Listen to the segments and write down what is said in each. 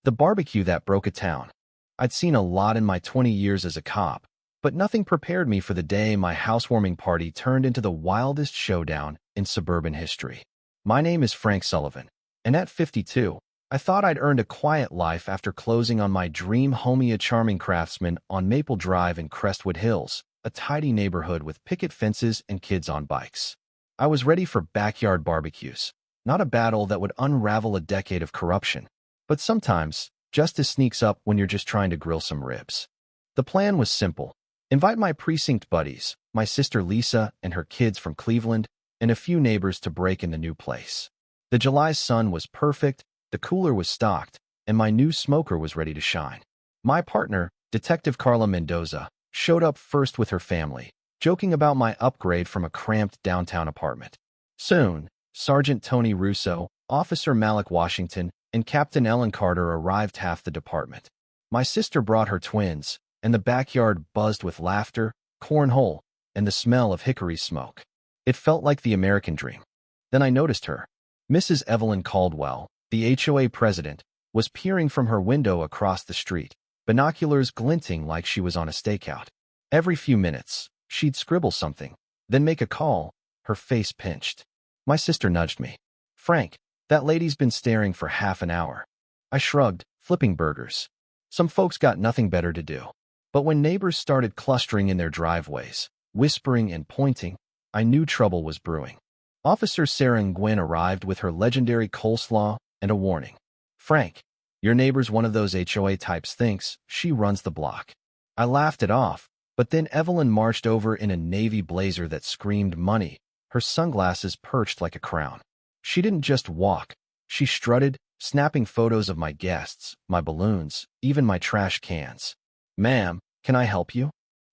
The barbecue that broke a town. I'd seen a lot in my 20 years as a cop, but nothing prepared me for the day my housewarming party turned into the wildest showdown in suburban history. My name is Frank Sullivan, and at 52, I thought I'd earned a quiet life after closing on my dream home, a charming craftsman on Maple Drive in Crestwood Hills, a tidy neighborhood with picket fences and kids on bikes. I was ready for backyard barbecues, not a battle that would unravel a decade of corruption. But sometimes, justice sneaks up when you're just trying to grill some ribs. The plan was simple. Invite my precinct buddies, my sister Lisa and her kids from Cleveland, and a few neighbors to break in the new place. The July sun was perfect, the cooler was stocked, and my new smoker was ready to shine. My partner, Detective Carla Mendoza, showed up first with her family, joking about my upgrade from a cramped downtown apartment. Soon, Sergeant Tony Russo, Officer Malik Washington, and Captain Ellen Carter arrived half the department. My sister brought her twins, and the backyard buzzed with laughter, cornhole, and the smell of hickory smoke. It felt like the American dream. Then I noticed her. Mrs. Evelyn Caldwell, the HOA president, was peering from her window across the street, binoculars glinting like she was on a stakeout. Every few minutes, she'd scribble something, then make a call, her face pinched. My sister nudged me. "Frank, that lady's been staring for half an hour." I shrugged, flipping burgers. Some folks got nothing better to do. But when neighbors started clustering in their driveways, whispering and pointing, I knew trouble was brewing. Officer Sarah Nguyen arrived with her legendary coleslaw and a warning. "Frank, your neighbor's one of those HOA types thinks she runs the block." I laughed it off, but then Evelyn marched over in a navy blazer that screamed money, her sunglasses perched like a crown. She didn't just walk, she strutted, snapping photos of my guests, my balloons, even my trash cans. "Ma'am, can I help you?"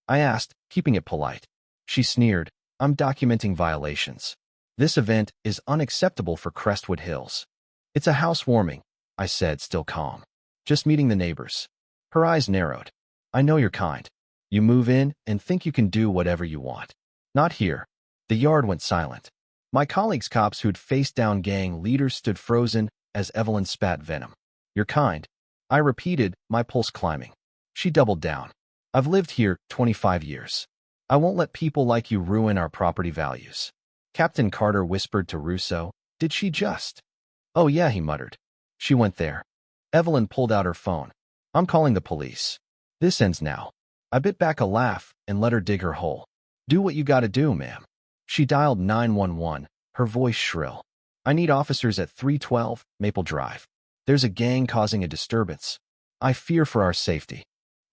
I asked, keeping it polite. She sneered, "I'm documenting violations. This event is unacceptable for Crestwood Hills." "It's a housewarming," I said, still calm. "Just meeting the neighbors." Her eyes narrowed. "I know you're kind. You move in and think you can do whatever you want. Not here." The yard went silent. My colleagues' cops who'd faced down gang leaders stood frozen as Evelyn spat venom. "You're kind," I repeated, my pulse climbing. She doubled down. "I've lived here 25 years. I won't let people like you ruin our property values." Captain Carter whispered to Russo, "Did she just?" "Oh yeah," he muttered. "She went there." Evelyn pulled out her phone. "I'm calling the police. This ends now." I bit back a laugh and let her dig her hole. "Do what you gotta do, ma'am." She dialed 911, her voice shrill. "I need officers at 312 Maple Drive. There's a gang causing a disturbance. I fear for our safety."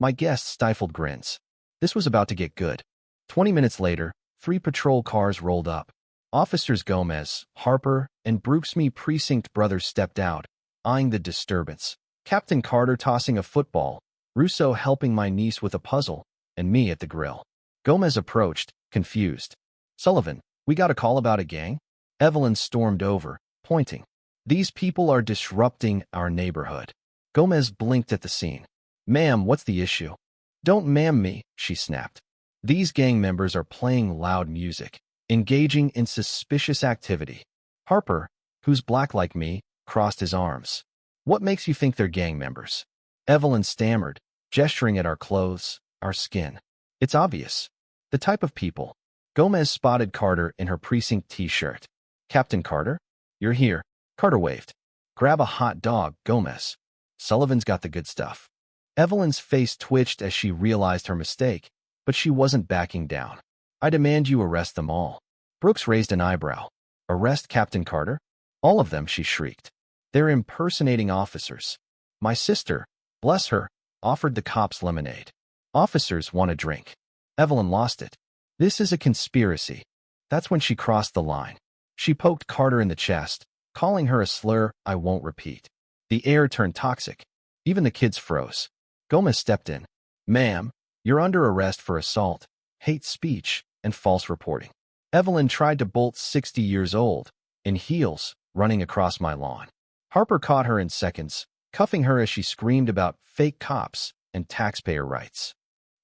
My guests stifled grins. This was about to get good. 20 minutes later, 3 patrol cars rolled up. Officers Gomez, Harper, and Brooksme precinct brothers stepped out, eyeing the disturbance. Captain Carter tossing a football, Russo helping my niece with a puzzle, and me at the grill. Gomez approached, confused. "Sullivan, we got a call about a gang?" Evelyn stormed over, pointing. "These people are disrupting our neighborhood." Gomez blinked at the scene. "Ma'am, what's the issue?" "Don't ma'am me," she snapped. "These gang members are playing loud music, engaging in suspicious activity." Harper, who's black like me, crossed his arms. "What makes you think they're gang members?" Evelyn stammered, gesturing at our clothes, our skin. "It's obvious. The type of people." Gomez spotted Carter in her precinct t-shirt. "Captain Carter? You're here." Carter waved. "Grab a hot dog, Gomez. Sullivan's got the good stuff." Evelyn's face twitched as she realized her mistake, but she wasn't backing down. "I demand you arrest them all." Brooks raised an eyebrow. "Arrest Captain Carter?" "All of them," she shrieked. "They're impersonating officers." My sister, bless her, offered the cops lemonade. "Officers want a drink." Evelyn lost it. "This is a conspiracy." That's when she crossed the line. She poked Carter in the chest, calling her a slur I won't repeat. The air turned toxic. Even the kids froze. Gomez stepped in. "Ma'am, you're under arrest for assault, hate speech, and false reporting." Evelyn tried to bolt 60 years old, in heels, running across my lawn. Harper caught her in seconds, cuffing her as she screamed about fake cops and taxpayer rights.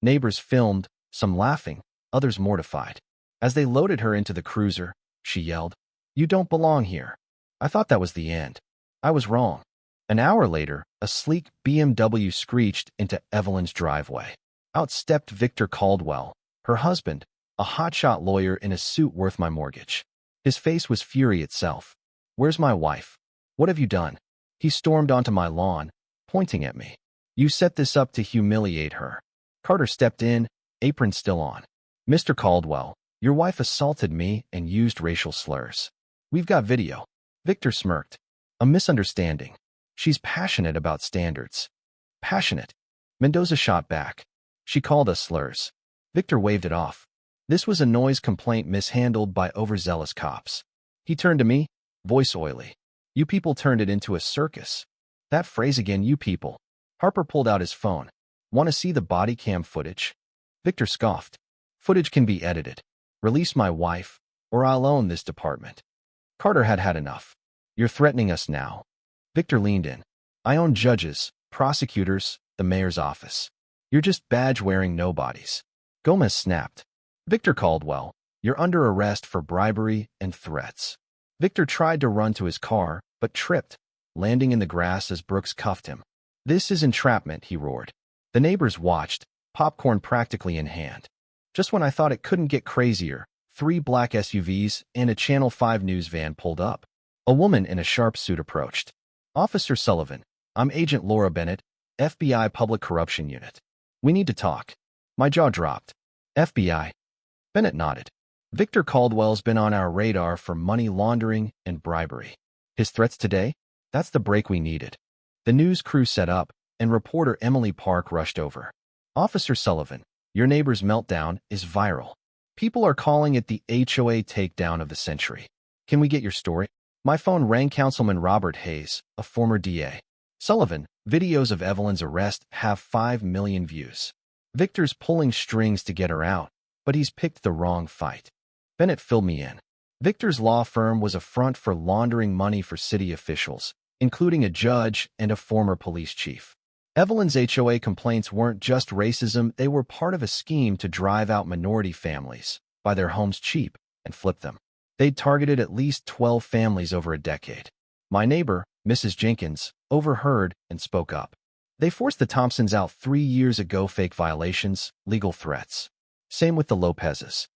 Neighbors filmed, some laughing, others mortified. As they loaded her into the cruiser, she yelled, "You don't belong here." I thought that was the end. I was wrong. An hour later, a sleek BMW screeched into Evelyn's driveway. Out stepped Victor Caldwell, her husband, a hotshot lawyer in a suit worth my mortgage. His face was fury itself. "Where's my wife? What have you done?" He stormed onto my lawn, pointing at me. "You set this up to humiliate her." Carter stepped in, apron still on. "Mr. Caldwell, your wife assaulted me and used racial slurs. We've got video." Victor smirked. "A misunderstanding. She's passionate about standards." "Passionate?" Mendoza shot back. "She called us slurs." Victor waved it off. This was a noise complaint mishandled by overzealous cops. He turned to me, voice oily. "You people turned it into a circus." "That phrase again, you people." Harper pulled out his phone. "Want to see the body cam footage?" Victor scoffed. "Footage can be edited. Release my wife, or I'll own this department." Carter had had enough. "You're threatening us now." Victor leaned in. "I own judges, prosecutors, the mayor's office. You're just badge-wearing nobodies." Gomez snapped. "Victor Caldwell, you're under arrest for bribery and threats." Victor tried to run to his car, but tripped, landing in the grass as Brooks cuffed him. "This is entrapment," he roared. The neighbors watched, popcorn practically in hand. Just when I thought it couldn't get crazier, 3 black SUVs and a Channel 5 news van pulled up. A woman in a sharp suit approached. "Officer Sullivan, I'm Agent Laura Bennett, FBI Public Corruption Unit. We need to talk." My jaw dropped. "FBI?" Bennett nodded. "Victor Caldwell's been on our radar for money laundering and bribery. His threats today? That's the break we needed." The news crew set up, and reporter Emily Park rushed over. "Officer Sullivan, your neighbor's meltdown is viral. People are calling it the HOA takedown of the century. Can we get your story?" My phone rang. Councilman Robert Hayes, a former DA. "Sullivan, videos of Evelyn's arrest have 5 million views. Victor's pulling strings to get her out, but he's picked the wrong fight." Bennett filled me in. Victor's law firm was a front for laundering money for city officials, including a judge and a former police chief. Evelyn's HOA complaints weren't just racism, they were part of a scheme to drive out minority families, buy their homes cheap, and flip them. They'd targeted at least 12 families over a decade. My neighbor, Mrs. Jenkins, overheard and spoke up. "They forced the Thompsons out 3 years ago. Fake violations, legal threats. Same with the Lopez's."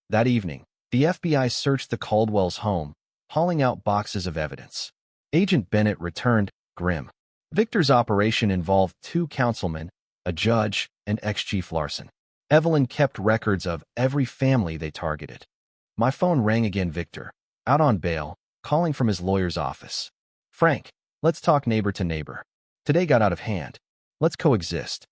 That evening, the FBI searched the Caldwell's home, hauling out boxes of evidence. Agent Bennett returned, grim. Victor's operation involved 2 councilmen, a judge, and ex-Chief Larson. Evelyn kept records of every family they targeted. My phone rang again. Victor, out on bail, calling from his lawyer's office. "Frank, let's talk neighbor to neighbor. Today got out of hand. Let's coexist."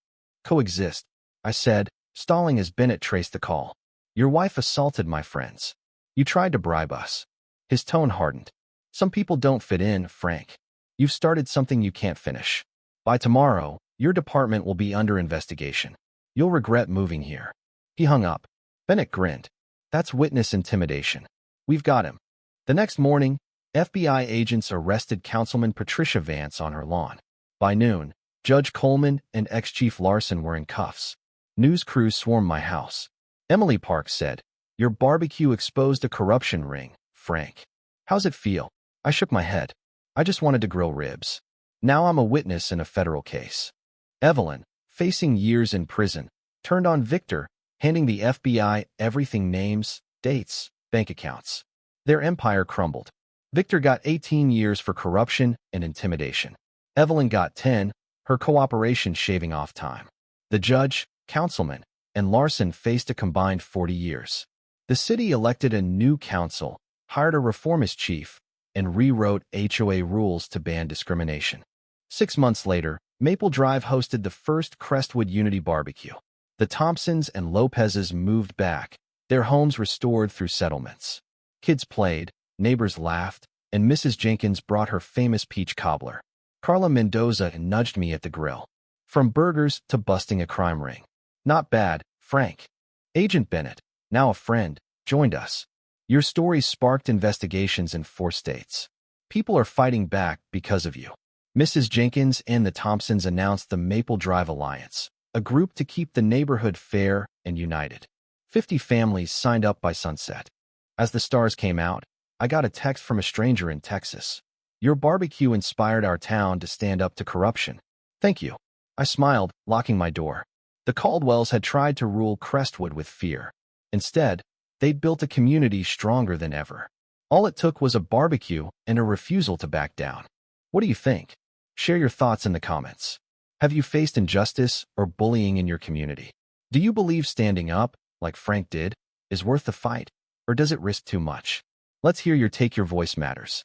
"Coexist," I said, stalling as Bennett traced the call. "Your wife assaulted my friends. You tried to bribe us." His tone hardened. "Some people don't fit in, Frank. You've started something you can't finish. By tomorrow, your department will be under investigation. You'll regret moving here." He hung up. Bennett grinned. "That's witness intimidation. We've got him." The next morning, FBI agents arrested Councilman Patricia Vance on her lawn. By noon, Judge Coleman and ex-Chief Larson were in cuffs. News crews swarmed my house. Emily Park said, "Your barbecue exposed a corruption ring, Frank. How's it feel?" I shook my head. "I just wanted to grill ribs. Now I'm a witness in a federal case." Evelyn, facing years in prison, turned on Victor, handing the FBI everything: names, dates, bank accounts. Their empire crumbled. Victor got 18 years for corruption and intimidation. Evelyn got 10, her cooperation shaving off time. The judge, councilman, and Larson faced a combined 40 years. The city elected a new council, hired a reformist chief, and rewrote HOA rules to ban discrimination. 6 months later, Maple Drive hosted the first Crestwood Unity barbecue. The Thompsons and Lopez's moved back, their homes restored through settlements. Kids played, neighbors laughed, and Mrs. Jenkins brought her famous peach cobbler. Carla Mendoza nudged me at the grill. From burgers to busting a crime ring. "Not bad, Frank." Agent Bennett, now a friend, joined us. "Your story sparked investigations in 4 states. People are fighting back because of you." Mrs. Jenkins and the Thompsons announced the Maple Drive Alliance, a group to keep the neighborhood fair and united. 50 families signed up by sunset. As the stars came out, I got a text from a stranger in Texas. Your barbecue inspired our town to stand up to corruption. Thank you. I smiled, locking my door. The Caldwells had tried to rule Crestwood with fear. Instead, they'd built a community stronger than ever. All it took was a barbecue and a refusal to back down. What do you think? Share your thoughts in the comments. Have you faced injustice or bullying in your community? Do you believe standing up, like Frank did, is worth the fight, or does it risk too much? Let's hear your take. Your voice matters.